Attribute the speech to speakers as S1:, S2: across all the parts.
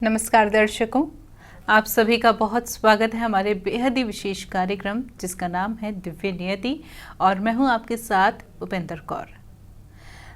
S1: नमस्कार दर्शकों, आप सभी का बहुत स्वागत है हमारे बेहद ही विशेष कार्यक्रम जिसका नाम है दिव्य नियति और मैं हूं आपके साथ उपेंद्र कौर।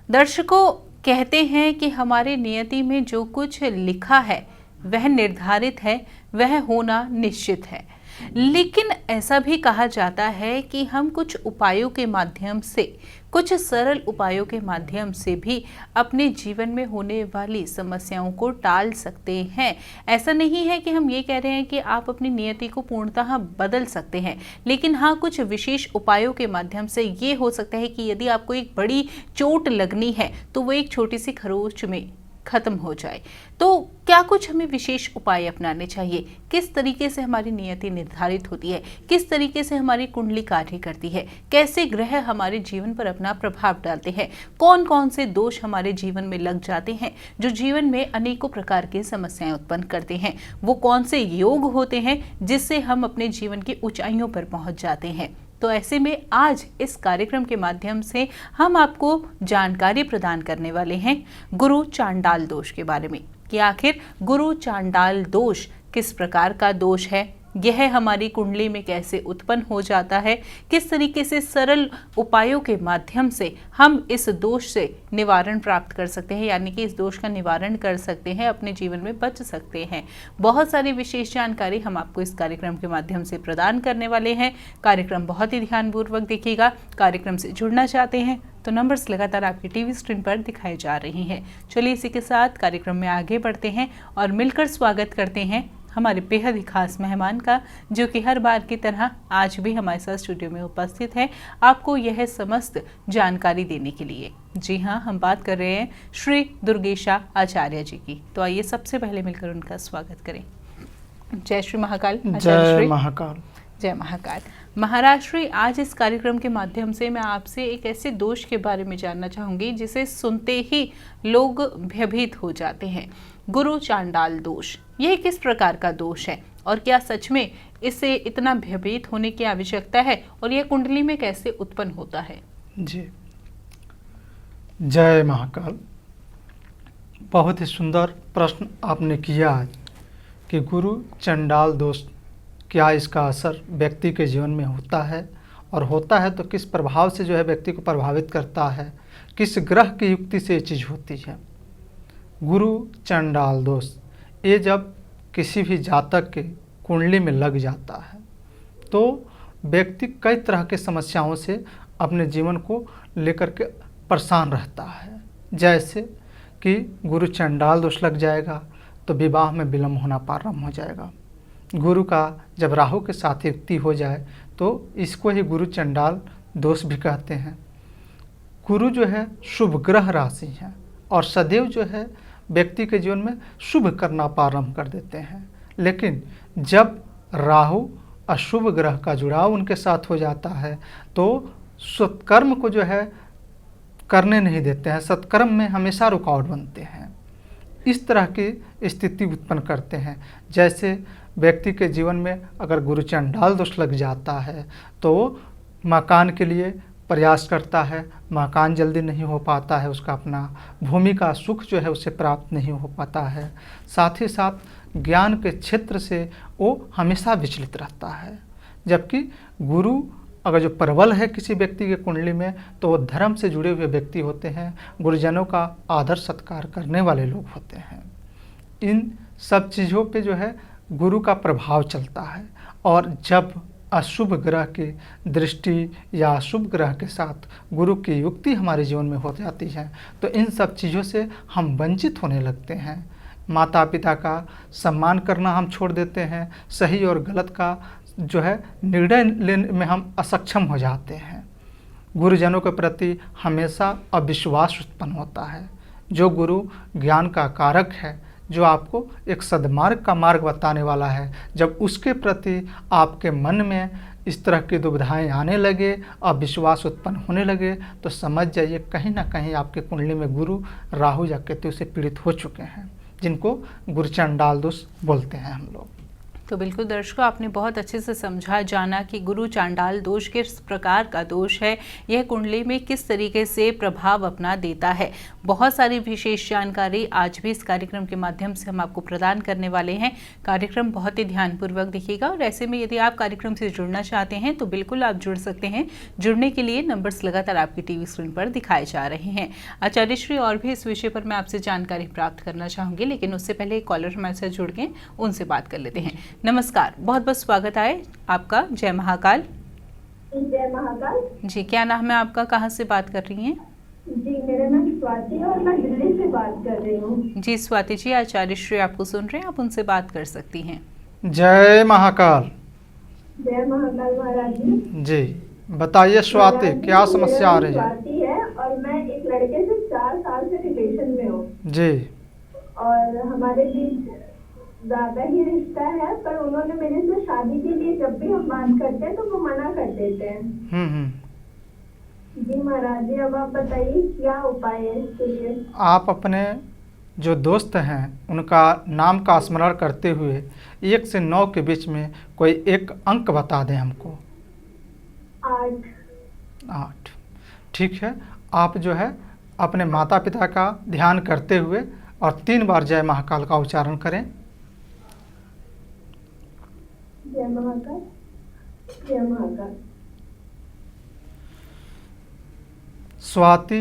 S1: दर्शकों, कहते हैं कि हमारे नियति में जो कुछ लिखा है वह निर्धारित है, वह होना निश्चित है। लेकिन ऐसा भी कहा जाता है कि हम कुछ उपायों के माध्यम से, कुछ सरल उपायों के माध्यम से भी अपने जीवन में होने वाली समस्याओं को टाल सकते हैं। ऐसा नहीं है कि हम ये कह रहे हैं कि आप अपनी नियति को पूर्णतः बदल सकते हैं, लेकिन हाँ, कुछ विशेष उपायों के माध्यम से ये हो सकता है कि यदि आपको एक बड़ी चोट लगनी है तो वो एक छोटी सी खरोंच में खत्म हो जाए। तो क्या कुछ हमें विशेष उपाय अपनाने चाहिए? किस तरीके से हमारी नियति निर्धारित होती है? किस तरीके से हमारी कुंडली कार्य करती है? कैसे ग्रह हमारे जीवन पर अपना प्रभाव डालते हैं? कौन कौन से दोष हमारे जीवन में लग जाते हैं जो जीवन में अनेकों प्रकार की समस्याएं उत्पन्न करते हैं? वो कौन से योग होते हैं जिससे हम अपने जीवन की ऊंचाइयों पर पहुंच जाते हैं? तो ऐसे में आज इस कार्यक्रम के माध्यम से हम आपको जानकारी प्रदान करने वाले हैं गुरु चांडाल दोष के बारे में कि आखिर गुरु चांडाल दोष किस प्रकार का दोष है, यह हमारी कुंडली में कैसे उत्पन्न हो जाता है, किस तरीके से सरल उपायों के माध्यम से हम इस दोष से निवारण प्राप्त कर सकते हैं, यानी कि इस दोष का निवारण कर सकते हैं, अपने जीवन में बच सकते हैं। बहुत सारी विशेष जानकारी हम आपको इस कार्यक्रम के माध्यम से प्रदान करने वाले हैं। कार्यक्रम बहुत ही ध्यानपूर्वक देखिएगा। कार्यक्रम से जुड़ना चाहते हैं तो नंबर्स लगातार आपकी टीवी स्क्रीन पर दिखाए जा रहे हैं। चलिए इसी के साथ कार्यक्रम में आगे बढ़ते हैं और मिलकर स्वागत करते हैं हमारे बेहद ही खास मेहमान का, जो कि हर बार की तरह आज भी हमारे साथ स्टूडियो में उपस्थित है आपको यह समस्त जानकारी देने के लिए। जी हाँ, हम बात कर रहे हैं श्री दुर्गेशा आचार्य जी की। तो आइए सबसे पहले मिलकर उनका स्वागत करें। जय श्री महाकाल।
S2: जय महाकाल।
S1: जय महाकाल। महाराज श्री, आज इस कार्यक्रम के माध्यम से मैं आपसे एक ऐसे दोष के बारे में जानना चाहूंगी जिसे सुनते ही लोग भयभीत हो जाते हैं। गुरु चांडाल दोष, यह किस प्रकार का दोष है और क्या सच में इससे इतना भयभीत होने की आवश्यकता है और यह कुंडली में कैसे उत्पन्न होता है?
S2: जी, जय महाकाल। बहुत ही सुंदर प्रश्न आपने किया आज कि गुरु चंडाल दोष, क्या इसका असर व्यक्ति के जीवन में होता है और होता है तो किस प्रभाव से जो है व्यक्ति को प्रभावित करता है, किस ग्रह की युक्ति से ये चीज़ होती है। गुरु चंडाल दोष ये जब किसी भी जातक के कुंडली में लग जाता है तो व्यक्ति कई तरह के समस्याओं से अपने जीवन को लेकर के परेशान रहता है। जैसे कि गुरु चंडाल दोष लग जाएगा तो विवाह में विलम्ब होना प्रारंभ हो जाएगा। गुरु का जब राहु के साथ युक्ति हो जाए तो इसको ही गुरु चंडाल दोष भी कहते हैं। गुरु जो है शुभ ग्रह राशि है और सदैव जो है व्यक्ति के जीवन में शुभ करना प्रारंभ कर देते हैं, लेकिन जब राहु अशुभ ग्रह का जुड़ाव उनके साथ हो जाता है तो सत्कर्म को जो है करने नहीं देते हैं, सत्कर्म में हमेशा रुकावट बनते हैं। इस तरह की स्थिति उत्पन्न करते हैं। जैसे व्यक्ति के जीवन में अगर गुरु चंडाल दोष लग जाता है तो मकान के लिए प्रयास करता है, मकान जल्दी नहीं हो पाता है, उसका अपना भूमि का सुख जो है उसे प्राप्त नहीं हो पाता है। साथ ही साथ ज्ञान के क्षेत्र से वो हमेशा विचलित रहता है। जबकि गुरु अगर जो प्रबल है किसी व्यक्ति के कुंडली में तो वो धर्म से जुड़े हुए व्यक्ति होते हैं, गुरुजनों का आदर सत्कार करने वाले लोग होते हैं। इन सब चीज़ों पे जो है गुरु का प्रभाव चलता है और जब अशुभ ग्रह की दृष्टि या अशुभ ग्रह के साथ गुरु की युक्ति हमारे जीवन में हो जाती है तो इन सब चीज़ों से हम वंचित होने लगते हैं। माता पिता का सम्मान करना हम छोड़ देते हैं, सही और गलत का जो है निर्णय लेने में हम असक्षम हो जाते हैं। गुरुजनों के प्रति हमेशा अविश्वास उत्पन्न होता है। जो गुरु ज्ञान का कारक है, जो आपको एक सद्मार्ग का मार्ग बताने वाला है, जब उसके प्रति आपके मन में इस तरह की दुविधाएं आने लगे, अविश्वास उत्पन्न होने लगे तो समझ जाइए कहीं ना कहीं आपके कुंडली में गुरु राहु या केतु से पीड़ित हो चुके हैं, जिनको गुरु चंडाल दोष बोलते हैं हम लोग।
S1: तो बिल्कुल दर्शकों, आपने बहुत अच्छे से समझा जाना कि गुरु चांडाल दोष किस प्रकार का दोष है, यह कुंडली में किस तरीके से प्रभाव अपना देता है। बहुत सारी विशेष जानकारी आज भी इस कार्यक्रम के माध्यम से हम आपको प्रदान करने वाले हैं। कार्यक्रम बहुत ही ध्यानपूर्वक देखिएगा और ऐसे में यदि आप कार्यक्रम से जुड़ना चाहते हैं तो बिल्कुल आप जुड़ सकते हैं। जुड़ने के लिए नंबर्स लगातार आपकी टीवी स्क्रीन पर दिखाए जा रहे हैं। आचार्य श्री, और भी इस विषय पर मैं आपसे जानकारी प्राप्त करना चाहूंगी, लेकिन उससे पहले एक कॉलर हमारे साथ जुड़ गए, उनसे बात कर लेते हैं। नमस्कार, बहुत बहुत स्वागत है आपका। जय महाकाल।
S3: जय महाकाल
S1: जी, क्या नाम है आपका, कहाँ से बात कर रही हैं?
S3: जी, मेरा नाम स्वाति है और मैं दिल्ली से बात कर रही हूँ।
S1: जी स्वाति जी, आचार्य श्री आपको सुन रहे हैं, आप उनसे बात कर सकती हैं।
S2: जय महाकाल।
S3: जय महाकाल महाराज जी।
S2: जी बताइए स्वाति, क्या समस्या आ रही है?
S3: स्वाति है और मैं एक लड़के से 4 साल से रिलेशन में हूँ
S2: जी।
S3: और हमारे बीच ज्यादा ही रिश्ता है, पर उन्होंने मेरे से शादी के लिए जब भी हम बात करते हैं तो वो मना कर देते हैं। जी महाराज जी, अब आप बताइए क्या उपाय है इसके लिए।
S2: आप अपने जो दोस्त हैं उनका नाम का स्मरण करते हुए 1 से 9 के बीच में कोई एक अंक बता दें हमको। 8। ठीक है, आप जो है अपने माता पिता का ध्यान करते हुए और 3 बार जय महाकाल का उच्चारण करें।
S3: जय महाकाल, जय महाकाल।
S2: स्वाति,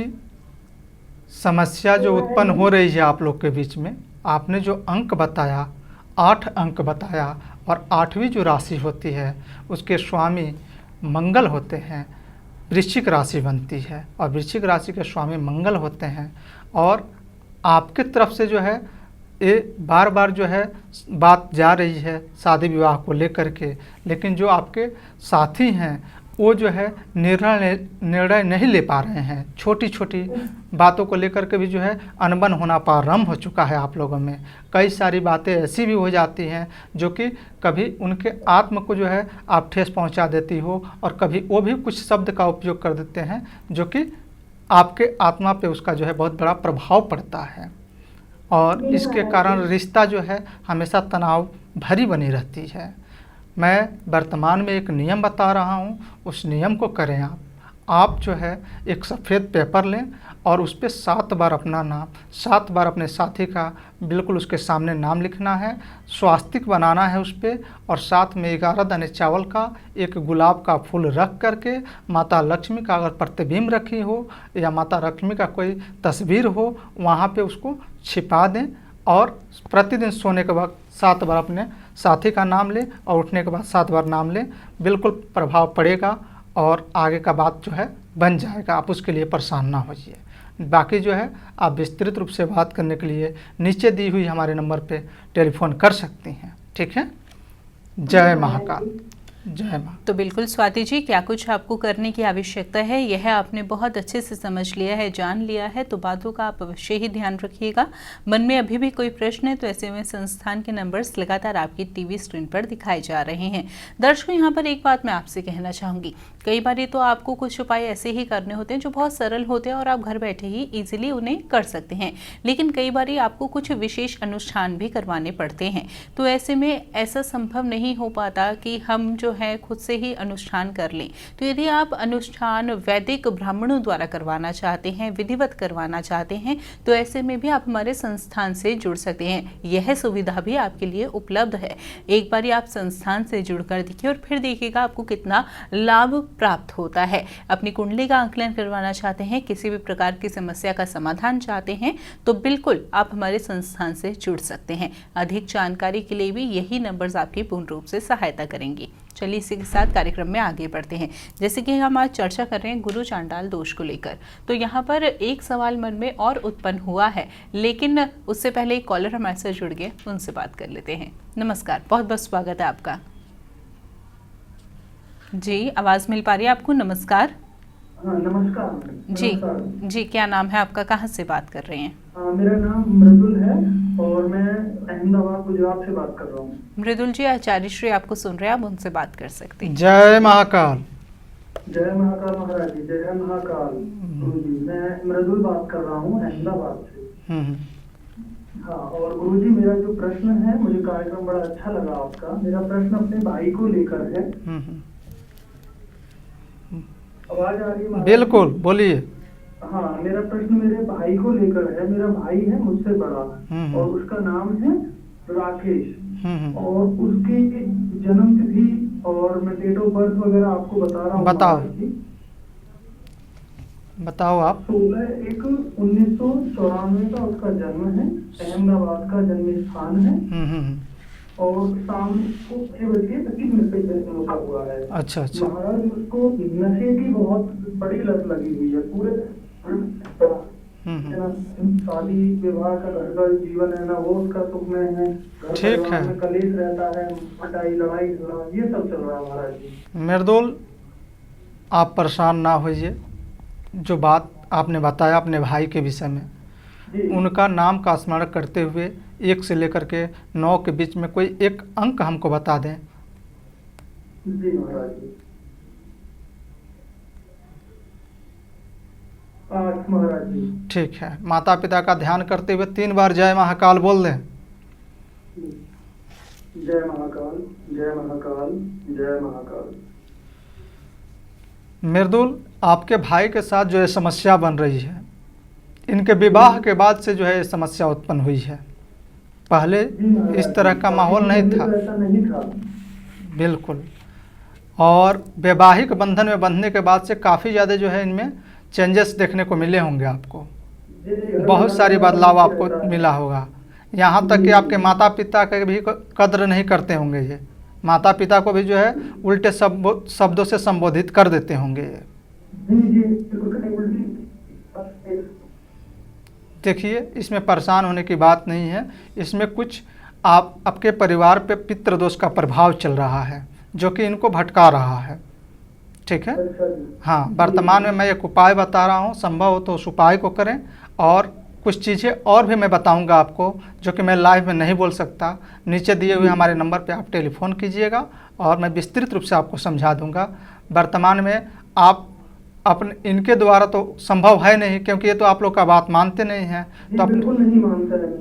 S2: समस्या जो उत्पन्न हो रही है आप लोग के बीच में, आपने जो अंक बताया 8 अंक बताया और 8वीं जो राशि होती है उसके स्वामी मंगल होते हैं, वृश्चिक राशि बनती है और वृश्चिक राशि के स्वामी मंगल होते हैं। और आपके तरफ से जो है ये बार बार जो है बात जा रही है शादी विवाह को लेकर के, लेकिन जो आपके साथी हैं वो जो है निर्णय नहीं ले पा रहे हैं। छोटी छोटी बातों को लेकर के भी जो है अनबन होना प्रारंभ हो चुका है आप लोगों में। कई सारी बातें ऐसी भी हो जाती हैं जो कि कभी उनके आत्म को जो है आप ठेस पहुंचा देती हो और कभी वो भी कुछ शब्द का उपयोग कर देते हैं जो कि आपके आत्मा पे उसका जो है बहुत बड़ा प्रभाव पड़ता है और इसके कारण रिश्ता जो है हमेशा तनाव भरी बनी रहती है। मैं वर्तमान में एक नियम बता रहा हूँ, उस नियम को करें आप जो है एक सफ़ेद पेपर लें और उस पर 7 बार अपना नाम, 7 बार अपने साथी का बिल्कुल उसके सामने नाम लिखना है, स्वास्तिक बनाना है उस पर और साथ में 11 दाने चावल का एक गुलाब का फूल रख करके माता लक्ष्मी का अगर प्रतिबिंब रखी हो या माता लक्ष्मी का कोई तस्वीर हो वहाँ पे उसको छिपा दें और प्रतिदिन सोने के वक्त 7 बार अपने साथी का नाम लें और उठने के बाद 7 बार नाम लें। बिल्कुल प्रभाव पड़ेगा और आगे का बात जो है बन जाएगा, आप उसके लिए परेशान ना होइए। बाकी जो है आप विस्तृत रूप से बात करने के लिए नीचे दी हुई हमारे नंबर पे टेलीफोन कर सकती हैं। ठीक है, जय महाकाल। जय मां।
S1: तो बिल्कुल स्वाति जी, क्या कुछ आपको करने की आवश्यकता है यह आपने बहुत अच्छे से समझ लिया है, जान लिया है, तो बातों का आप अवश्य ही ध्यान रखिएगा। मन में अभी भी कोई प्रश्न है तो ऐसे में संस्थान के नंबर्स लगातार आपकी टीवी स्क्रीन पर दिखाए जा रहे हैं। दर्शकों, यहाँ पर एक बात मैं आपसे कहना चाहूँगी, कई बार तो आपको कुछ उपाय ऐसे ही करने होते हैं जो बहुत सरल होते हैं और आप घर बैठे ही ईजिली उन्हें कर सकते हैं, लेकिन कई बार आपको कुछ विशेष अनुष्ठान भी करवाने पड़ते हैं। तो ऐसे में ऐसा संभव नहीं हो पाता कि हम जो है खुद से ही अनुष्ठान कर लें। तो यदि आप अनुष्ठान वैदिक ब्राह्मणों द्वारा करवाना चाहते हैं, विधिवत करवाना चाहते हैं, तो ऐसे में भी आप हमारे संस्थान से जुड़ सकते हैं। यह सुविधा भी आपके लिए उपलब्ध है। एक बार आप संस्थान से जुड़कर देखिए और फिर देखिएगा आपको कितना लाभ प्राप्त होता है। अपनी कुंडली का आंकलन करवाना चाहते हैं, किसी भी प्रकार की समस्या का समाधान चाहते हैं, तो बिल्कुल आप हमारे संस्थान से जुड़ सकते हैं। अधिक जानकारी के लिए भी यही नंबर्स आपकी पूर्ण रूप से सहायता करेंगी। चलिए इसी के साथ कार्यक्रम में आगे बढ़ते हैं। जैसे कि हम आज चर्चा कर रहे हैं गुरु चांडाल दोष को लेकर, तो यहाँ पर एक सवाल मन में और उत्पन्न हुआ है, लेकिन उससे पहले एक कॉलर हमारे साथ जुड़ गए, उनसे बात कर लेते हैं। नमस्कार, बहुत बहुत स्वागत है आपका। जी, आवाज़ मिल पा रही है आपको? नमस्कार।
S3: नमस्कार
S1: जी जी, क्या नाम है आपका, कहाँ से बात कर रहे हैं?
S3: मेरा नाम मृदुल है और मैं अहमदाबाद गुजरात से बात कर रहा हूँ।
S1: मृदुल जी, आचार्य श्री आपको सुन रहे हैं, आप उनसे बात कर सकते हैं।
S2: जय महाकाल।
S3: जय महाकाल महाराज जी, जय महाकाल गुरु जी। मैं मृदुल बात कर रहा हूँ अहमदाबाद से।
S4: हाँ, और गुरुजी मेरा जो प्रश्न है, मुझे कार्यक्रम बड़ा अच्छा लगा आपका। मेरा प्रश्न अपने भाई को लेकर है। आवाज आ रही है?
S2: बिल्कुल, बोलिए।
S4: हाँ, मेरा प्रश्न मेरे भाई को लेकर है। मेरा भाई है मुझसे बड़ा और उसका नाम है राकेश और उसकी जन्म तिथि और मैं डेट ऑफ बर्थ वगैरह आपको बता रहा हूँ।
S2: बताओ आप।
S4: 16/1/1994 का उसका जन्म है। अहमदाबाद का जन्म स्थान है और शाम को 6:25 पे जन्म का हुआ है।
S2: अच्छा।
S4: महाराज, उसको नशे की बहुत बड़ी लत लगी हुई है। पूरे शादी विवाह का घर का जीवन है ना, वो उसका सुख में है।
S2: ठीक है,
S4: कलेश रहता है, पिटाई, लड़ाई ये सब चल रहा है महाराज जी।
S2: मृदुल, आप परेशान ना होइए। जो बात आपने बताया अपने भाई के विषय में, उनका नाम का स्मरण करते हुए 1 से लेकर के 9 के बीच में कोई एक अंक हमको बता दें।
S4: जी महाराज जी। 8 महाराज जी।
S2: ठीक है, माता पिता का ध्यान करते हुए 3 बार जय महाकाल बोल दें।
S4: जय महाकाल, जय महाकाल, जय महाकाल।
S2: मृदुल, आपके भाई के साथ जो है समस्या बन रही है, इनके विवाह के बाद से जो है ये समस्या उत्पन्न हुई है। पहले इस तरह का माहौल नहीं था। बिल्कुल। और वैवाहिक बंधन में बंधने के बाद से काफ़ी ज़्यादा जो है इनमें चेंजेस देखने को मिले होंगे। आपको बहुत सारी बदलाव आपको मिला होगा। यहाँ तक कि आपके माता पिता के भी कद्र नहीं करते होंगे। ये माता पिता को भी जो है उल्टे शब्दों से संबोधित कर देते होंगे। देखिए, इसमें परेशान होने की बात नहीं है। इसमें कुछ आपके परिवार पे पितृदोष का प्रभाव चल रहा है जो कि इनको भटका रहा है। ठीक है। हाँ, वर्तमान में मैं एक उपाय बता रहा हूँ, संभव हो तो उस उपाय को करें। और कुछ चीज़ें और भी मैं बताऊंगा आपको जो कि मैं लाइव में नहीं बोल सकता। नीचे दिए हुए हमारे नंबर पे आप टेलीफोन कीजिएगा और मैं विस्तृत रूप से आपको समझा दूंगा। वर्तमान में आप अपने इनके द्वारा तो संभव है नहीं, क्योंकि ये तो आप लोग का बात मानते नहीं हैं।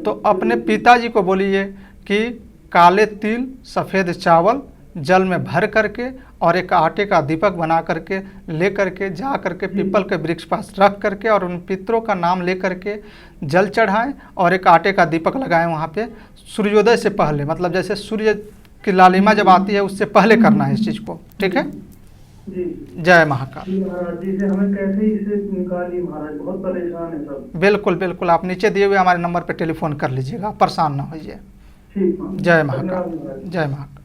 S2: तो अपने पिताजी को बोलिए कि काले तिल सफ़ेद चावल जल में भर करके और एक आटे का दीपक बना करके ले करके जा करके पीपल के वृक्ष पास रख करके और उन पितरों का नाम ले करके जल चढ़ाएं और एक आटे का दीपक लगाएं वहाँ पे सूर्योदय से पहले। मतलब जैसे सूर्य की लालिमा जब आती है उससे पहले करना है इस चीज़ को। ठीक है। जय महाकाल।
S4: महाराज जी से हमें कैसे इसे निकालिए महाराज, बहुत परेशान है सब।
S2: बिल्कुल बिल्कुल, आप नीचे दिए हुए हमारे नंबर पर टेलीफोन कर लीजिएगा, परेशान ना होइए। जय महाकाल, जय महाकाल।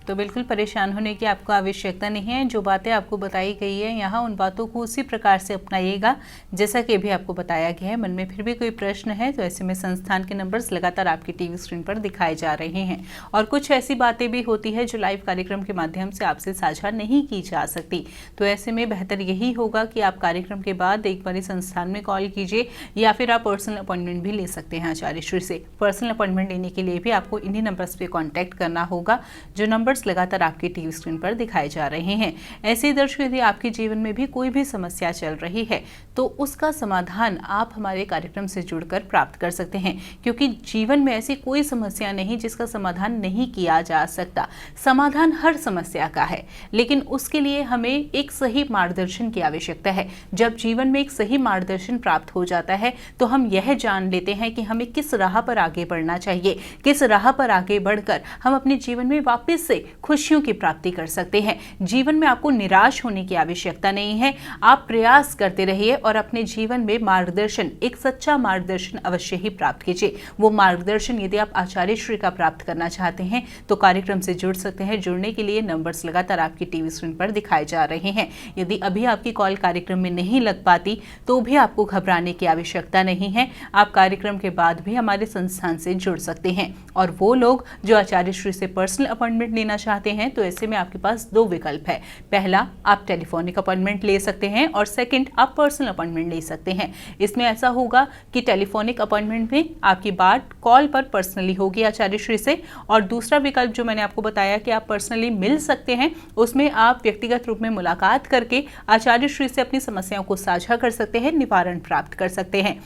S1: तो बिल्कुल परेशान होने की आपको आवश्यकता नहीं है। जो बातें आपको बताई गई है यहाँ, उन बातों को उसी प्रकार से अपनाइएगा जैसा कि अभी आपको बताया गया है। मन में फिर भी कोई प्रश्न है तो ऐसे में संस्थान के नंबर्स लगातार आपकी टीवी स्क्रीन पर दिखाए जा रहे हैं। और कुछ ऐसी बातें भी होती है जो लाइव कार्यक्रम के माध्यम से आपसे साझा नहीं की जा सकती। तो ऐसे में बेहतर यही होगा कि आप कार्यक्रम के बाद एक बार संस्थान में कॉल कीजिए या फिर आप पर्सनल अपॉइंटमेंट भी ले सकते हैं आचार्य श्री से। पर्सनल अपॉइंटमेंट लेने के लिए भी आपको इन्हीं नंबर्स पर कॉन्टैक्ट करना होगा जो नंबर्स लगातार आपकी टीवी स्क्रीन पर दिखाए जा रहे हैं। ऐसे ही दर्शकों, यदि आपके जीवन में भी कोई भी समस्या चल रही है तो उसका समाधान आप हमारे कार्यक्रम से जुड़कर प्राप्त कर सकते हैं, क्योंकि जीवन में ऐसी कोई समस्या नहीं जिसका समाधान नहीं किया जा सकता। समाधान हर समस्या का है, लेकिन उसके लिए हमें एक सही मार्गदर्शन की आवश्यकता है। जब जीवन में एक सही मार्गदर्शन प्राप्त हो जाता है तो हम यह जान लेते हैं कि हमें किस राह पर आगे बढ़ना चाहिए, किस राह पर आगे बढ़कर हम अपने जीवन में वापस से खुशियों की प्राप्ति कर सकते हैं। जीवन में आपको निराश होने की आवश्यकता नहीं है। आप प्रयास करते रहिए और अपने जीवन में मार्गदर्शन, एक सच्चा मार्गदर्शन अवश्य ही प्राप्त कीजिए। वो मार्गदर्शन यदि आप आचार्य श्री का प्राप्त करना चाहते हैं तो कार्यक्रम से जुड़ सकते हैं। जुड़ने के लिए नंबर्स लगातार आपकी टीवी स्क्रीन पर दिखाए जा रहे हैं। यदि अभी आपकी कॉल कार्यक्रम में नहीं लग पाती तो भी आपको घबराने की आवश्यकता नहीं है। आप कार्यक्रम के बाद भी हमारे संस्थान से जुड़ सकते हैं। और वो लोग जो आचार्य श्री से पर्सनल अपॉइंटमेंट लेना चाहते हैं तो ऐसे में आपके पास 2 विकल्प है। पहला, आप टेलीफोनिक अपॉइंटमेंट ले सकते हैं और सेकंड, आप पर्सनल अपॉइंटमेंट ले सकते हैं। इसमें ऐसा होगा कि टेलीफोनिक अपॉइंटमेंट में आपकी बात कॉल पर पर्सनली होगी आचार्य श्री से, और दूसरा विकल्प जो मैंने आपको बताया कि आप पर्सनली मिल सकते हैं, उसमें आप व्यक्तिगत रूप में मुलाकात करके आचार्य श्री से अपनी समस्याओं को साझा कर सकते हैं, निवारण प्राप्त कर सकते हैं।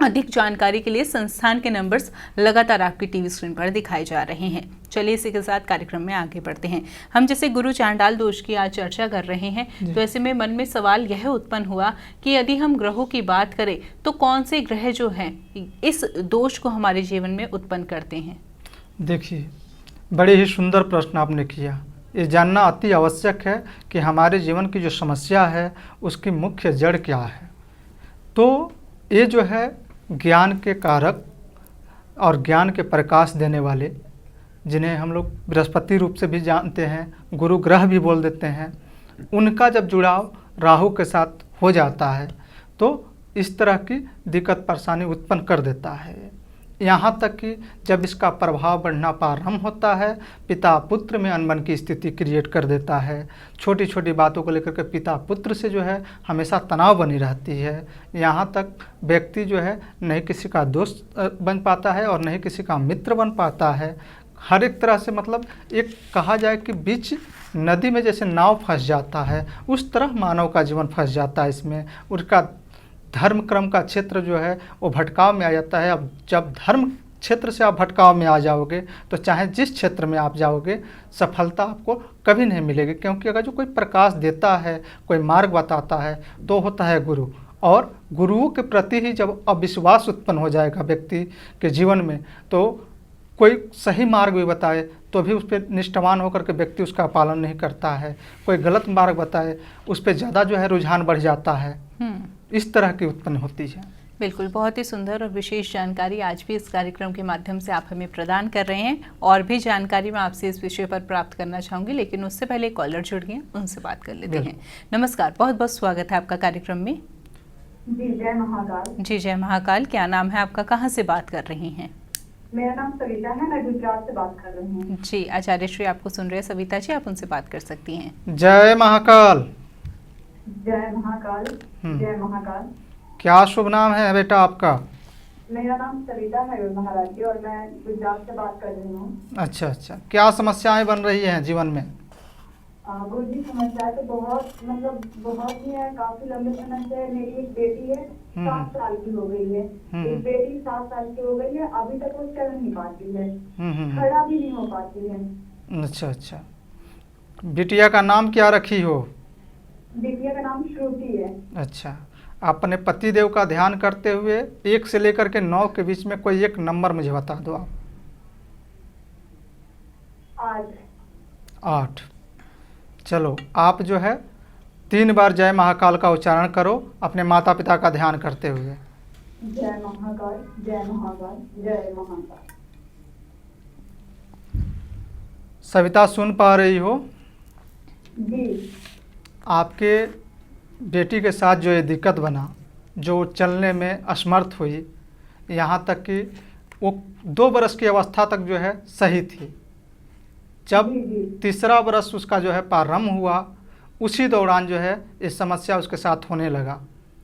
S1: अधिक जानकारी के लिए संस्थान के नंबर्स लगातार आपकी टीवी स्क्रीन पर दिखाए जा रहे हैं। चलिए इसी के साथ कार्यक्रम में आगे बढ़ते हैं। हम जैसे गुरु चांडाल दोष की आज चर्चा कर रहे हैं, तो ऐसे में मन में सवाल यह उत्पन्न हुआ कि यदि हम ग्रहों की बात करें तो कौन से ग्रह जो हैं इस दोष को हमारे जीवन में उत्पन्न करते हैं?
S2: देखिए, बड़े ही सुंदर प्रश्न आपने किया। ये जानना अति आवश्यक है कि हमारे जीवन की जो समस्या है उसकी मुख्य जड़ क्या है। तो ये जो है ज्ञान के कारक और ज्ञान के प्रकाश देने वाले, जिन्हें हम लोग बृहस्पति रूप से भी जानते हैं, गुरु ग्रह भी बोल देते हैं, उनका जब जुड़ाव राहु के साथ हो जाता है तो इस तरह की दिक्कत परेशानी उत्पन्न कर देता है। यहाँ तक कि जब इसका प्रभाव बढ़ना प्रारंभ होता है, पिता पुत्र में अनबन की स्थिति क्रिएट कर देता है। छोटी छोटी बातों को लेकर के पिता पुत्र से जो है हमेशा तनाव बनी रहती है। यहाँ तक व्यक्ति जो है नहीं किसी का दोस्त बन पाता है और नहीं किसी का मित्र बन पाता है। हर एक तरह से, मतलब एक कहा जाए कि बीच नदी में जैसे नाव फंस जाता है, उस तरह मानव का जीवन फंस जाता है इसमें। उसका धर्म क्रम का क्षेत्र जो है वो भटकाव में आ जाता है। अब जब धर्म क्षेत्र से आप भटकाव में आ जाओगे तो चाहे जिस क्षेत्र में आप जाओगे, सफलता आपको कभी नहीं मिलेगी, क्योंकि अगर जो कोई प्रकाश देता है, कोई मार्ग बताता है, तो होता है गुरु। और गुरुओं के प्रति ही जब अविश्वास उत्पन्न हो जाएगा व्यक्ति के जीवन में, तो कोई सही मार्ग भी बताए तो भी उस पर निष्ठावान होकर के व्यक्ति उसका पालन नहीं करता है। कोई गलत मार्ग बताए उस पर ज़्यादा जो है रुझान बढ़ जाता है। इस तरह की उत्पन्न होती है।
S1: बिल्कुल, बहुत ही सुंदर और विशेष जानकारी आज भी इस कार्यक्रम के माध्यम से आप हमें प्रदान कर रहे हैं। और भी जानकारी मैं आपसे इस विषय पर प्राप्त करना चाहूँगी, लेकिन उससे पहले कॉलर जुड़ गए, उनसे बात कर लेते हैं। नमस्कार, बहुत बहुत स्वागत है आपका कार्यक्रम में।
S3: जी जय महाकाल।
S1: जी जय महाकाल। क्या नाम है आपका, कहाँ से बात कर रही हैं?
S3: मेरा नाम सविता है, मैं गुजरात से बात कर रही हूँ।
S1: जी, आचार्य श्री आपको सुन रहे हैं सविता जी, आप उनसे बात कर सकती हैं।
S2: जय महाकाल।
S3: जय महाकाल। जय महाकाल।
S2: क्या शुभ नाम है बेटा आपका?
S3: मेरा नाम सविता है महाराज जी, और मैं गुजरात से बात कर रही हूँ।
S2: अच्छा अच्छा, क्या समस्याएं बन रही हैं जीवन में?
S3: गुरु जी, समस्या तो बहुत बहुत ही है। काफी लंबे समय से मेरी एक बेटी है, 7 साल की हो गई है। एक बेटी 7 साल की हो गई है, अभी तक वो चल नहीं पाती है, खड़ा भी नहीं हो पाती है।
S2: अच्छा अच्छा, बिटिया का नाम क्या रखी हो?
S3: बिटिया का नाम श्रुति है।
S2: अच्छा, अपने पति देव का ध्यान करते हुए 1 से लेकर के 9 के बीच में कोई एक नंबर मुझे बता दो आप। 8। चलो, आप जो है 3 बार जय महाकाल का उच्चारण करो अपने माता पिता का ध्यान करते हुए।
S3: जय महाकाल, जय महाकाल, जय महाकाल।
S2: सविता सुन पा रही हो?
S3: जी।
S2: आपके बेटी के साथ जो ये दिक्कत बना, जो चलने में असमर्थ हुई, यहाँ तक कि वो 2 बरस की अवस्था तक जो है सही थी। जब तीसरा बरस उसका जो है प्रारंभ हुआ, उसी दौरान जो है ये समस्या उसके साथ होने लगा।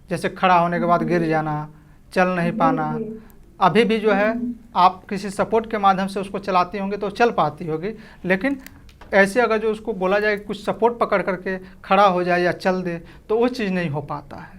S2: जैसे खड़ा होने के बाद गिर जाना, चल नहीं पाना। अभी भी जो है आप किसी सपोर्ट के माध्यम से उसको चलाती होंगी तो चल पाती होगी, लेकिन ऐसे अगर जो उसको बोला जाए कुछ सपोर्ट पकड़ करके खड़ा हो जाए या चल दे, तो वो चीज़ नहीं हो पाता है।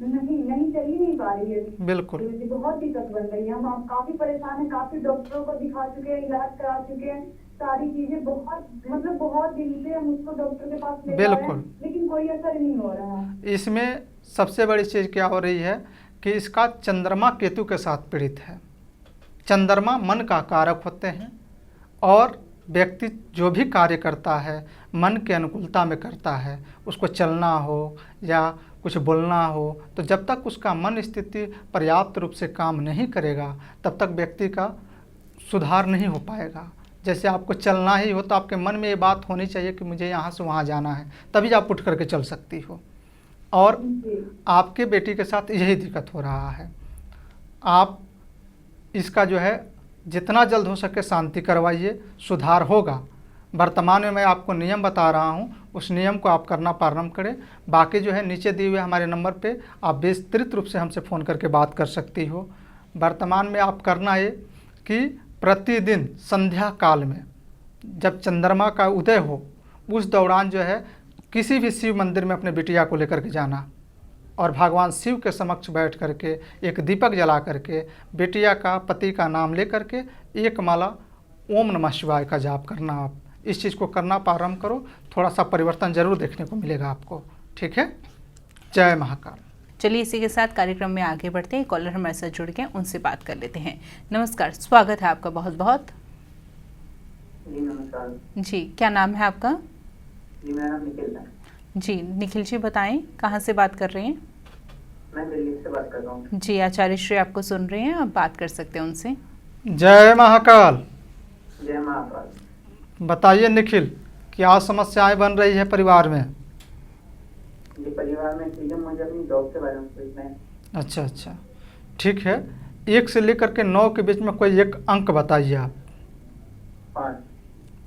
S3: नहीं चल ही नहीं पा रही है।
S2: बिल्कुल,
S3: बहुत दिक्कत बन रही है। हम काफी परेशान हैं, काफी डॉक्टरों को दिखा चुके हैं, इलाज करा चुके हैं, सारी चीजें बहुत दिन से हम उसको डॉक्टर के पास ले जा रहे हैं, लेकिन कोई असर नहीं हो रहा है।
S2: इसमें सबसे बड़ी चीज़ क्या हो रही है कि इसका चंद्रमा केतु के साथ पीड़ित है। चंद्रमा मन का कारक होते हैं और व्यक्ति जो भी कार्य करता है मन के अनुकूलता में करता है। उसको चलना हो या कुछ बोलना हो, तो जब तक उसका मन स्थिति पर्याप्त रूप से काम नहीं करेगा तब तक व्यक्ति का सुधार नहीं हो पाएगा। जैसे आपको चलना ही हो तो आपके मन में ये बात होनी चाहिए कि मुझे यहाँ से वहाँ जाना है, तभी आप उठ करके चल सकती हो। और आपके बेटी के साथ यही दिक्कत हो रहा है। आप इसका जो है जितना जल्द हो सके शांति करवाइए, सुधार होगा। वर्तमान में मैं आपको नियम बता रहा हूँ, उस नियम को आप करना प्रारंभ करें। बाकी जो है नीचे दिए हुए हमारे नंबर पे आप विस्तृत रूप से हमसे फ़ोन करके बात कर सकती हो। वर्तमान में आप करना है कि प्रतिदिन संध्या काल में जब चंद्रमा का उदय हो, उस दौरान जो है किसी भी शिव मंदिर में अपने बिटिया को लेकर के जाना। और भगवान शिव के समक्ष बैठ करके एक दीपक जला करके बेटिया का पति का नाम ले करके एक माला ओम नमः शिवाय का जाप करना। आप इस चीज़ को करना प्रारंभ करो, थोड़ा सा परिवर्तन जरूर देखने को मिलेगा आपको। ठीक है, जय महाकाल।
S1: चलिए इसी के साथ कार्यक्रम में आगे बढ़ते हैं। कॉलर हमारे साथ जुड़ के उनसे बात कर लेते हैं। नमस्कार, स्वागत है आपका बहुत बहुत।
S5: जी नमस्कार।
S1: जी, क्या नाम है आपका?
S5: जी मेरा नाम निखिल है।
S1: जी निखिल जी, बताएं कहाँ से बात कर रहे हैं?
S5: मैं दिल्ली से बात कर रहा हूँ।
S1: जी, आचार्य श्री आपको सुन रहे हैं, आप बात कर सकते हैं उनसे।
S2: जय महाकाल।
S5: जय महाकाल।
S2: बताइए निखिल, क्या समस्याएं बन रही है परिवार में?
S5: जी परिवार में चीजें मुझे अपनी जॉब के बारे में पूछना है।
S2: अच्छा अच्छा, ठीक है। 1 से लेकर के 9 के बीच में कोई एक अंक बताइए आप।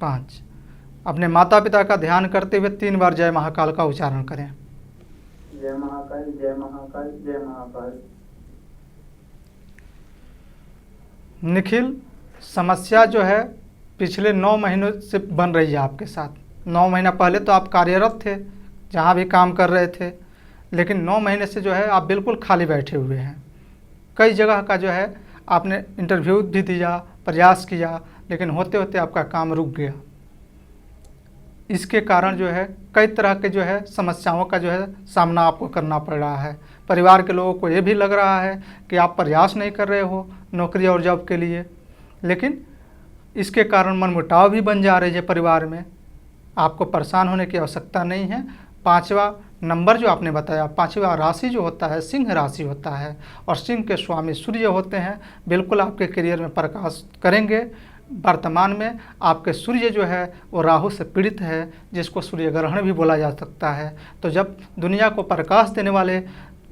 S2: 5। अपने माता पिता का ध्यान करते हुए 3 बार जय महाकाल का उच्चारण करें।
S5: जय महाकाल, जय महाकाल, जय महाकाल।
S2: निखिल, समस्या जो है पिछले 9 महीनों से बन रही है आपके साथ। 9 महीना पहले तो आप कार्यरत थे, जहाँ भी काम कर रहे थे, लेकिन 9 महीने से जो है आप बिल्कुल खाली बैठे हुए हैं। कई जगह का जो है आपने इंटरव्यू भी दिया, प्रयास किया, लेकिन होते होते आपका काम रुक गया। इसके कारण जो है कई तरह के जो है समस्याओं का जो है सामना आपको करना पड़ रहा है। परिवार के लोगों को ये भी लग रहा है कि आप प्रयास नहीं कर रहे हो नौकरी और जॉब के लिए, लेकिन इसके कारण मनमुटाव भी बन जा रही है परिवार में। आपको परेशान होने की आवश्यकता नहीं है। 5वां नंबर जो आपने बताया, 5वां राशि जो होता है सिंह राशि होता है, और सिंह के स्वामी सूर्य होते हैं। बिल्कुल आपके करियर में प्रकाश करेंगे। वर्तमान में आपके सूर्य जो है वो राहु से पीड़ित है, जिसको सूर्य ग्रहण भी बोला जा सकता है। तो जब दुनिया को प्रकाश देने वाले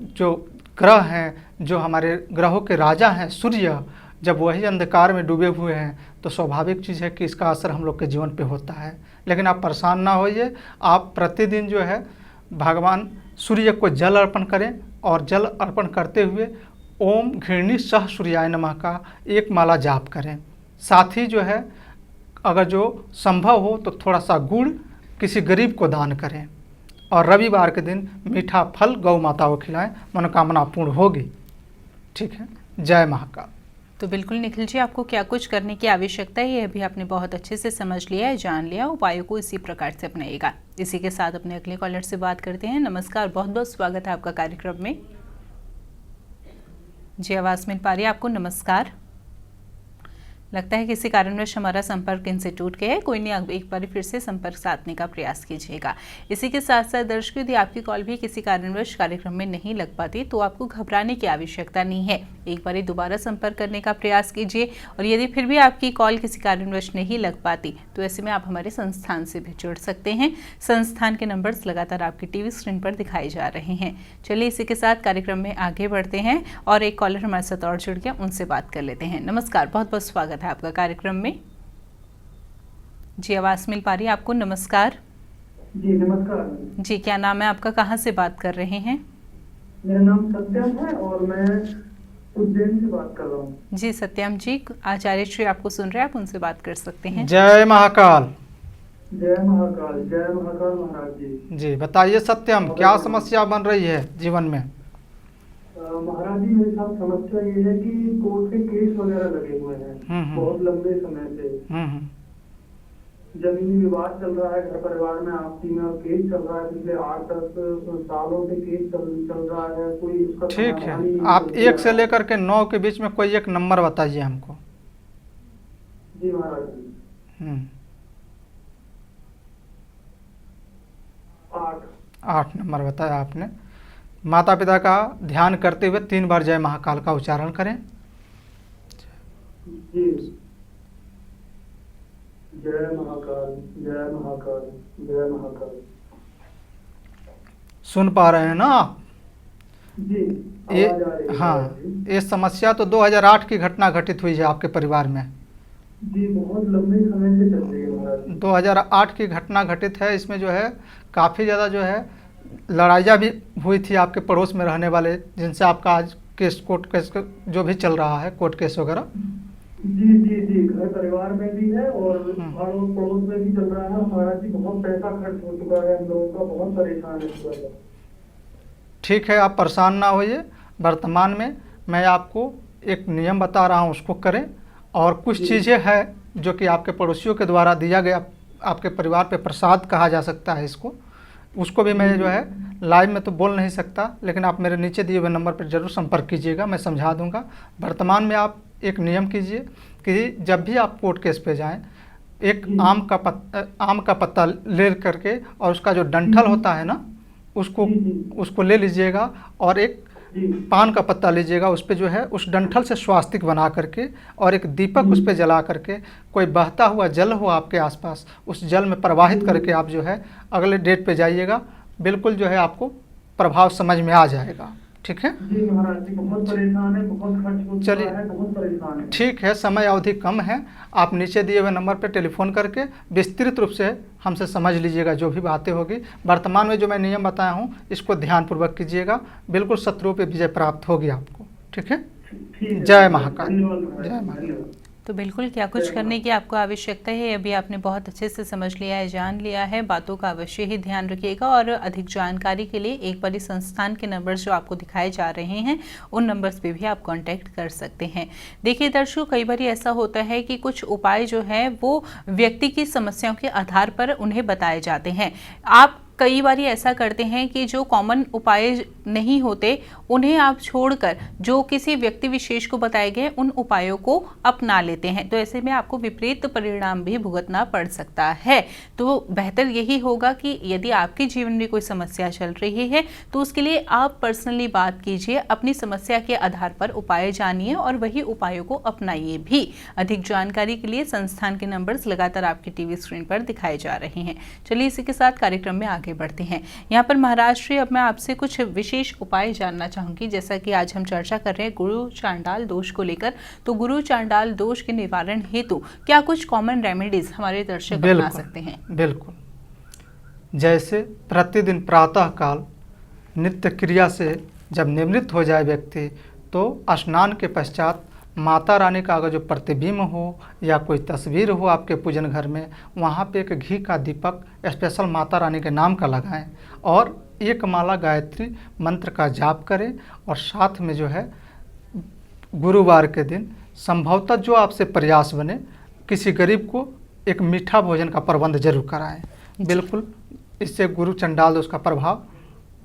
S2: जो ग्रह हैं, जो हमारे ग्रहों के राजा हैं सूर्य, जब वही अंधकार में डूबे हुए हैं, तो स्वाभाविक चीज़ है कि इसका असर हम लोग के जीवन पे होता है। लेकिन आप परेशान ना होइए। आप प्रतिदिन जो है भगवान सूर्य को जल अर्पण करें, और जल अर्पण करते हुए ओम घृणी सह सूर्याय नमः का एक माला जाप करें। साथ ही जो है अगर जो संभव हो तो थोड़ा सा गुड़ किसी गरीब को दान करें, और रविवार के दिन मीठा फल गौ माता को खिलाएं, मनोकामना पूर्ण होगी। ठीक है, जय महाकाल।
S1: तो बिल्कुल निखिल जी, आपको क्या कुछ करने की आवश्यकता है ये अभी आपने बहुत अच्छे से समझ लिया है, जान लिया। उपायों को इसी प्रकार से अपनाइएगा। इसी के साथ अपने अगले कॉलर से बात करते हैं। नमस्कार, बहुत बहुत स्वागत है आपका कार्यक्रम में। जी, आवाज़ मिल पा रही है आपको? नमस्कार। लगता है किसी कारणवश हमारा संपर्क इनसे टूट गया है। कोई नहीं, आप एक बार फिर से संपर्क साधने का प्रयास कीजिएगा। इसी के साथ साथ दर्शकों, यदि आपकी कॉल भी किसी कारणवश कार्यक्रम में नहीं लग पाती तो आपको घबराने की आवश्यकता नहीं है। एक बार दोबारा संपर्क करने का प्रयास कीजिए, और यदि फिर भी आपकी कॉल किसी कारणवश नहीं लग पाती तो ऐसे में आप हमारे संस्थान से भी जुड़ सकते हैं। संस्थान के नंबर्स लगातार आपकी टीवी स्क्रीन पर दिखाए जा रहे हैं। चलिए इसी के साथ कार्यक्रम में आगे बढ़ते हैं, और एक कॉलर हमारे साथ और जुड़ गया, उनसे बात कर लेते हैं। नमस्कार, बहुत बहुत स्वागत है आपका कार्यक्रम में। जी, आवाज मिल पा रही है आपको? नमस्कार।
S4: जी नमस्कार।
S1: जी, क्या नाम है आपका, कहाँ से बात कर रहे हैं?
S4: मेरा नाम सत्यम है और मैं उज्जैन से बात कर रहा हूँ।
S1: जी सत्यम जी, आचार्य श्री आपको सुन रहे हैं, आप उनसे बात कर सकते हैं।
S2: जय महाकाल।
S4: जय महाकाल, जय महाकाल महाराज जी।
S2: जी बताइए सत्यम, क्या समस्या बन रही है जीवन में?
S4: महाराज जी, मेरे साथ समस्या ये है कि कोर्ट के केस वगैरह लगे हुए हैं बहुत लंबे समय से। जमीनी विवाद चल रहा है घर परिवार में, आपसी में, और केस चल रहा है पिछले 8-10 सालों से केस चल रहा है। कोई उसका
S2: ठीक है, आप 1 से लेकर के 9 के बीच में कोई एक नंबर बताइए हमको।
S4: जी महाराज जी।
S2: 8 नंबर बताया आपने। माता पिता का ध्यान करते हुए 3 बार जय महाकाल का उच्चारण करें।
S4: जी। जय महाकाल, जय महाकाल, जय महाकाल।
S2: सुन पा रहे हैं ना आप?
S4: जी।
S2: हाँ, ये समस्या तो 2008 की घटना घटित हुई है आपके परिवार में।
S4: जी, बहुत लंबे समय से चल रही है महाराज।
S2: 2008 की घटना घटित है। इसमें जो है काफ़ी ज़्यादा जो है लड़ाइयाँ भी हुई थी आपके पड़ोस में रहने वाले, जिनसे आपका आज केस कोर्ट केस जो भी चल रहा है, कोर्ट केस वगैरह।
S4: जी जी जी, घर परिवार में भी है और पड़ोस में भी चल रहा है महाराज जी। बहुत पैसा खर्च हो चुका है हम लोगों का, बहुत परेशान है इस वजह।
S2: ठीक है, आप परेशान ना होइए। वर्तमान में मैं आपको एक नियम बता रहा हूँ, उसको करें। और कुछ चीज़ें हैं जो कि आपके पड़ोसियों के द्वारा दिया गया, आपके परिवार पे प्रसाद कहा जा सकता है इसको, उसको भी मैं जो है लाइव में तो बोल नहीं सकता, लेकिन आप मेरे नीचे दिए हुए नंबर पर ज़रूर संपर्क कीजिएगा, मैं समझा दूंगा। वर्तमान में आप एक नियम कीजिए कि जब भी आप कोर्ट केस पे जाएं, एक आम का पत्ता ले करके और उसका जो डंठल होता है ना, उसको ले लीजिएगा, और एक पान का पत्ता लीजिएगा, उस पे जो है उस डंठल से स्वास्तिक बना करके और एक दीपक उस पे जला करके, कोई बहता हुआ जल हो आपके आसपास, उस जल में प्रवाहित करके आप जो है अगले डेट पे जाइएगा। बिल्कुल जो है आपको प्रभाव समझ में आ जाएगा। ठीक है
S4: जी महाराज जी, बहुत परेशान है, बहुत खर्च हो चुका है, बहुत परेशान है।
S2: ठीक है, समय अवधि कम है, आप नीचे दिए हुए नंबर पर टेलीफोन करके विस्तृत रूप से हमसे समझ लीजिएगा जो भी बातें होगी। वर्तमान में जो मैं नियम बताया हूँ इसको ध्यानपूर्वक कीजिएगा, बिल्कुल शत्रुओं पे विजय प्राप्त होगी आपको। ठीक है, जय महाकाल, जय महाकाल।
S1: तो बिल्कुल क्या कुछ करने की आपको आवश्यकता है, अभी आपने बहुत अच्छे से समझ लिया है, जान लिया है। बातों का अवश्य ही ध्यान रखिएगा और अधिक जानकारी के लिए एक बार संस्थान के नंबर्स जो आपको दिखाए जा रहे हैं उन नंबर्स पे भी आप कांटेक्ट कर सकते हैं। देखिए दर्शकों, कई बार ऐसा होता है कि कुछ उपाय जो है वो व्यक्ति की समस्याओं के आधार पर उन्हें बताए जाते हैं। आप कई बार ऐसा करते हैं कि जो कॉमन उपाय नहीं होते उन्हें आप छोड़कर जो किसी व्यक्ति विशेष को बताए गए उन उपायों को अपना लेते हैं, तो ऐसे में आपको विपरीत परिणाम भी भुगतना पड़ सकता है। तो बेहतर यही होगा कि यदि आपके जीवन में कोई समस्या चल रही है तो उसके लिए आप पर्सनली बात कीजिए, अपनी समस्या के आधार पर उपाय जानिए और वही उपायों को अपनाइए भी। अधिक जानकारी के लिए संस्थान के नंबर्स लगातार आपकी टीवी स्क्रीन पर दिखाए जा रहे हैं। चलिए इसी के साथ कार्यक्रम में आगे बढ़ते हैं। यहाँ पर महाराष्ट्र, अब मैं आपसे कुछ विशेष उपाय जानना चाहूंगी। जैसा कि आज हम चर्चा कर रहे हैं गुरु चांडाल दोष को लेकर, तो गुरु चांडाल दोष के निवारण हेतु क्या कुछ कॉमन रेमेडीज हमारे दर्शक अपना सकते हैं?
S2: बिल्कुल, जैसे प्रतिदिन प्रातः काल नित्य क्रिया से जब निवृत्त हो जाए व्यक्ति, तो स्नान के पश्चात माता रानी का अगर जो प्रतिबिंब हो या कोई तस्वीर हो आपके पूजन घर में, वहाँ पे एक घी का दीपक स्पेशल माता रानी के नाम का लगाएं और एक माला गायत्री मंत्र का जाप करें। और साथ में जो है गुरुवार के दिन संभवतः जो आपसे प्रयास बने, किसी गरीब को एक मीठा भोजन का प्रबंध जरूर कराएं। बिल्कुल, इससे गुरु चंडाल दोष का प्रभाव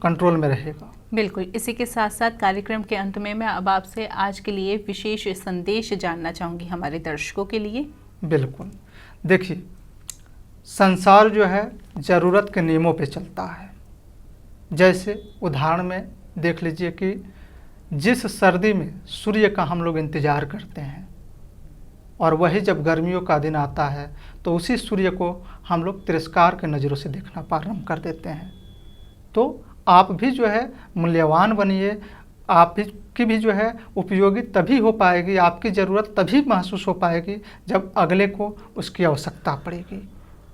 S2: कंट्रोल में रहेगा।
S1: बिल्कुल, इसी के साथ साथ कार्यक्रम के अंत में मैं अब आपसे आज के लिए विशेष संदेश जानना चाहूँगी हमारे दर्शकों के लिए।
S2: बिल्कुल, देखिए संसार जो है ज़रूरत के नियमों पे चलता है। जैसे उदाहरण में देख लीजिए कि जिस सर्दी में सूर्य का हम लोग इंतज़ार करते हैं और वही जब गर्मियों का दिन आता है तो उसी सूर्य को हम लोग तिरस्कार के नज़रों से देखना प्रारंभ कर देते हैं। तो आप भी जो है मूल्यवान बनिए, आप की भी जो है उपयोगी तभी हो पाएगी, आपकी ज़रूरत तभी महसूस हो पाएगी जब अगले को उसकी आवश्यकता पड़ेगी।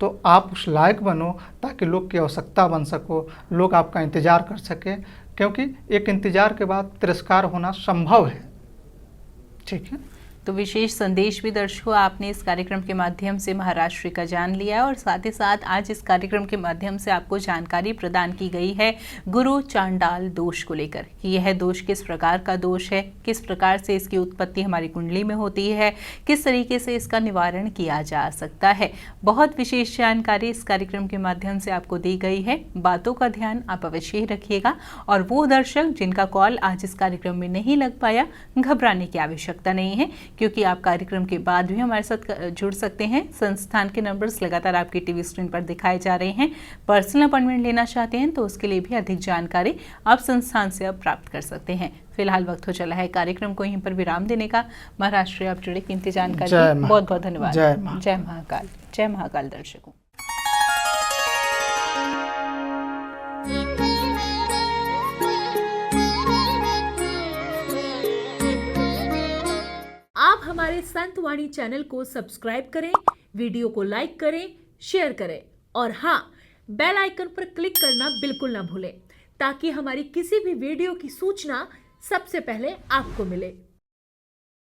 S2: तो आप उस लायक बनो ताकि लोग की आवश्यकता बन सको, लोग आपका इंतज़ार कर सकें, क्योंकि एक इंतज़ार के बाद तिरस्कार होना संभव है। ठीक है,
S1: तो विशेष संदेश भी दर्शकों आपने इस कार्यक्रम के माध्यम से महाराष्ट्र का जान लिया है और साथ ही साथ आज इस कार्यक्रम के माध्यम से आपको जानकारी प्रदान की गई है गुरु चांडाल दोष को लेकर कि यह दोष किस प्रकार का दोष है, किस प्रकार से इसकी उत्पत्ति हमारी कुंडली में होती है, किस तरीके से इसका निवारण किया जा सकता है। बहुत विशेष जानकारी इस कार्यक्रम के माध्यम से आपको दी गई है। बातों का ध्यान आप अवश्य ही रखिएगा और वो दर्शक जिनका कॉल आज इस कार्यक्रम में नहीं लग पाया, घबराने की आवश्यकता नहीं है, क्योंकि आप कार्यक्रम के बाद भी हमारे साथ जुड़ सकते हैं। संस्थान के नंबर्स लगातार आपकी टीवी स्क्रीन पर दिखाए जा रहे हैं। पर्सनल अपॉइंटमेंट लेना चाहते हैं तो उसके लिए भी अधिक जानकारी आप संस्थान से अब प्राप्त कर सकते हैं। फिलहाल वक्त हो चला है कार्यक्रम को यहीं पर विराम देने का। महाराष्ट्र आप जुड़े कीमती जानकारी बहुत बहुत धन्यवाद। जय महाकाल। जय महाकाल दर्शकों।
S6: आप हमारे संत वाणी चैनल को सब्सक्राइब करें, वीडियो को लाइक करें, शेयर करें और हाँ, बेल आइकन पर क्लिक करना बिल्कुल ना भूलें ताकि हमारी किसी भी वीडियो की सूचना सबसे पहले आपको मिले।